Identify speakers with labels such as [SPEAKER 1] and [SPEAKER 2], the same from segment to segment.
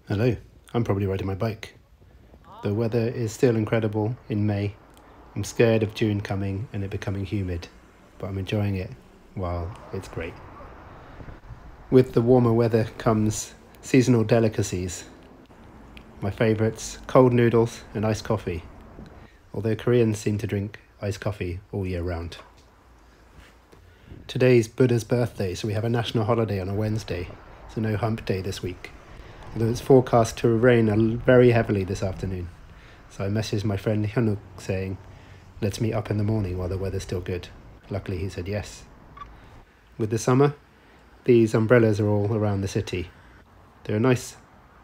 [SPEAKER 1] Hello, I'm probably riding my bike. The weather is still incredible in May. I'm scared of June coming and it becoming humid, but I'm enjoying it while it's great. With the warmer weather comes seasonal delicacies. My favourites, cold noodles and iced coffee, although Koreans seem to drink iced coffee all year round. Today's Buddha's birthday, so we have a national holiday on a Wednesday, so no hump day this week. Although it's forecast to rain very heavily this afternoon. So I messaged my friend Hyunuk saying, let's meet up in the morning while the weather's still good. Luckily he said yes. With the summer, these umbrellas are all around the city. They're a nice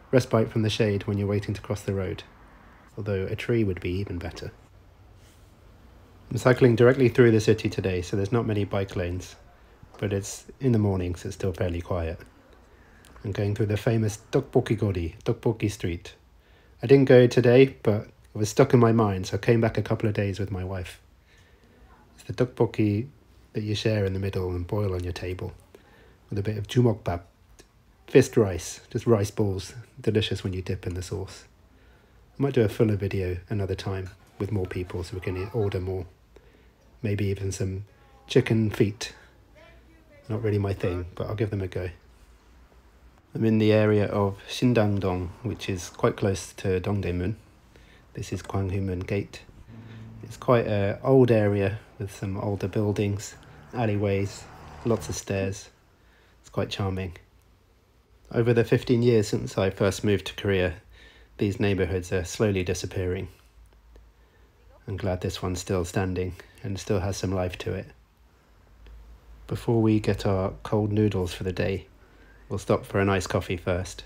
[SPEAKER 1] respite from the shade when you're waiting to cross the road, although a tree would be even better. I'm cycling directly through the city today, so there's not many bike lanes, but it's in the morning, so it's still fairly quiet. I'm going through the famous Tteokbokki Street. I didn't go today, but it was stuck in my mind, so I came back a couple of days with my wife. It's the tteokbokki that you share in the middle and boil on your table, with a bit of jumokbap, fist rice, just rice balls, delicious when you dip in the sauce. I might do a fuller video another time with more people so we can order more. Maybe even some chicken feet. Not really my thing, but I'll give them a go. I'm in the area of Shindangdong, which is quite close to Dongdaemun. This is Gwanghwamun Gate. It's quite an old area with some older buildings, alleyways, lots of stairs. It's quite charming. Over the 15 years since I first moved to Korea, these neighbourhoods are slowly disappearing. I'm glad this one's still standing and still has some life to it. Before we get our cold noodles for the day, we'll stop for an iced coffee first.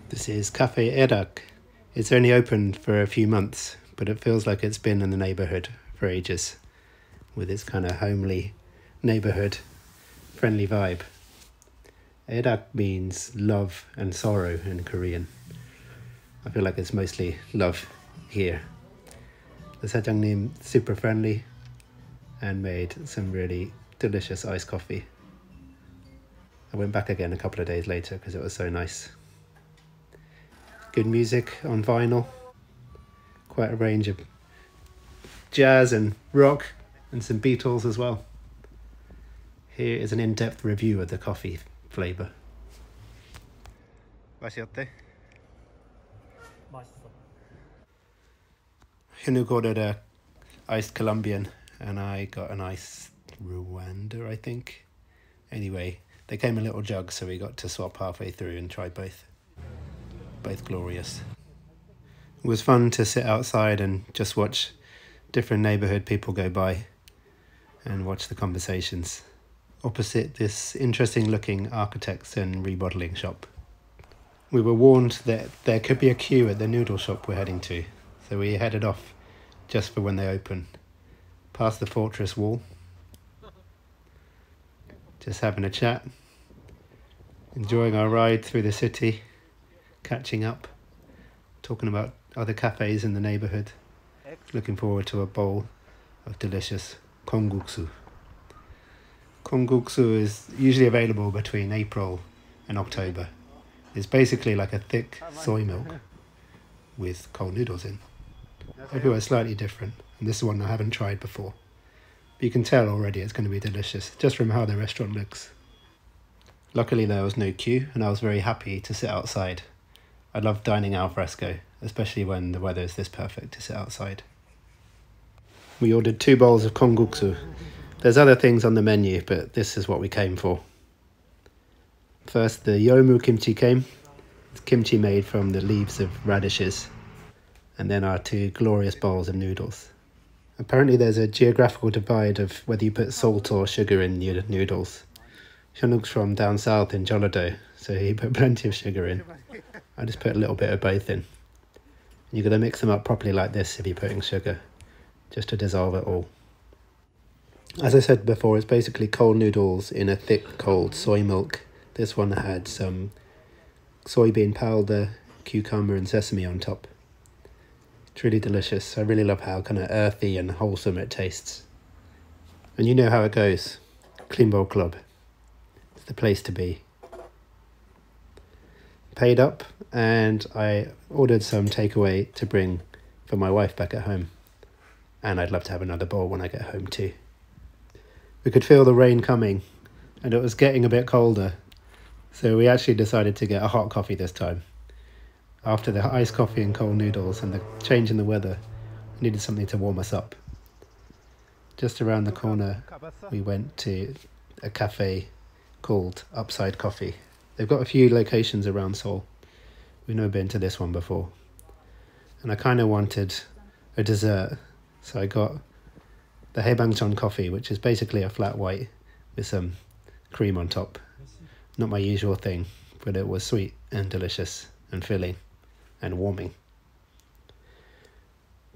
[SPEAKER 1] This is Cafe Erak. It's only opened for a few months, but it feels like it's been in the neighbourhood for ages, with its kind of homely neighbourhood, friendly vibe. Erak means love and sorrow in Korean. I feel like it's mostly love here. The 사장님 super friendly and made some really delicious iced coffee. I went back again a couple of days later because it was so nice. Good music on vinyl. Quite a range of jazz and rock and some Beatles as well. Here is an in-depth review of the coffee flavour. 맛이 어때?
[SPEAKER 2] 맛있어.
[SPEAKER 1] Hyunuk ordered a iced Colombian and I got an iced Rwanda, I think. Anyway, they came in little jugs, so we got to swap halfway through and try both. Both glorious. It was fun to sit outside and just watch different neighbourhood people go by and watch the conversations opposite this interesting looking architects and remodelling shop. We were warned that there could be a queue at the noodle shop we're heading to, so we headed off just for when they open, past the fortress wall. Just having a chat, enjoying our ride through the city, catching up, talking about other cafes in the neighbourhood, looking forward to a bowl of delicious Kong-guksu. Kong-guksu is usually available between April and October. It's basically like a thick soy milk with cold noodles in. Everywhere's slightly different, and this is one I haven't tried before. But you can tell already it's going to be delicious, just from how the restaurant looks. Luckily there was no queue, and I was very happy to sit outside. I love dining al fresco, especially when the weather is this perfect to sit outside. We ordered 2 bowls of Kong-guksu. There's other things on the menu, but this is what we came for. First, the yomu kimchi came. It's kimchi made from the leaves of radishes. And then our 2 glorious bowls of noodles. Apparently there's a geographical divide of whether you put salt or sugar in your noodles. Hyunuk's from down south in Jeollado, so he put plenty of sugar in. I just put a little bit of both in. You're going to mix them up properly like this if you're putting sugar, just to dissolve it all. As I said before, it's basically cold noodles in a thick cold soy milk. This one had some soybean powder, cucumber and sesame on top. It's really delicious. I really love how kind of earthy and wholesome it tastes. And you know how it goes. Clean Bowl Club. It's the place to be. paid up and I ordered some takeaway to bring for my wife back at home. And I'd love to have another bowl when I get home too. We could feel the rain coming and it was getting a bit colder. So we actually decided to get a hot coffee this time. After the iced coffee and cold noodles and the change in the weather, we needed something to warm us up. Just around the corner, we went to a cafe called Upside Coffee. They've got a few locations around Seoul. We've never been to this one before. And I kind of wanted a dessert, so I got the haebangjeon coffee, which is basically a flat white with some cream on top. Not my usual thing, but it was sweet and delicious and filling and warming.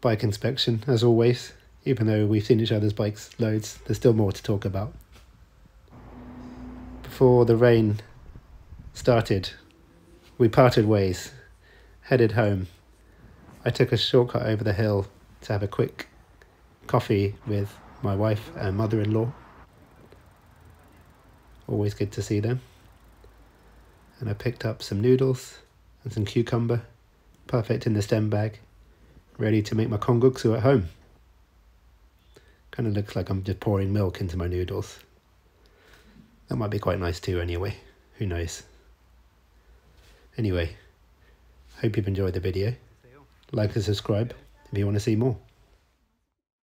[SPEAKER 1] Bike inspection, as always. Even though we've seen each other's bikes loads, there's still more to talk about. Before the rain started, we parted ways, headed home. I took a shortcut over the hill to have a quick coffee with my wife and mother-in-law. Always good to see them. And I picked up some noodles and some cucumber, perfect in the stem bag, ready to make my Kong-guksu at home. Kind of looks like I'm just pouring milk into my noodles. That might be quite nice too anyway, who knows. Anyway, hope you've enjoyed the video. Like and subscribe if you want to see more.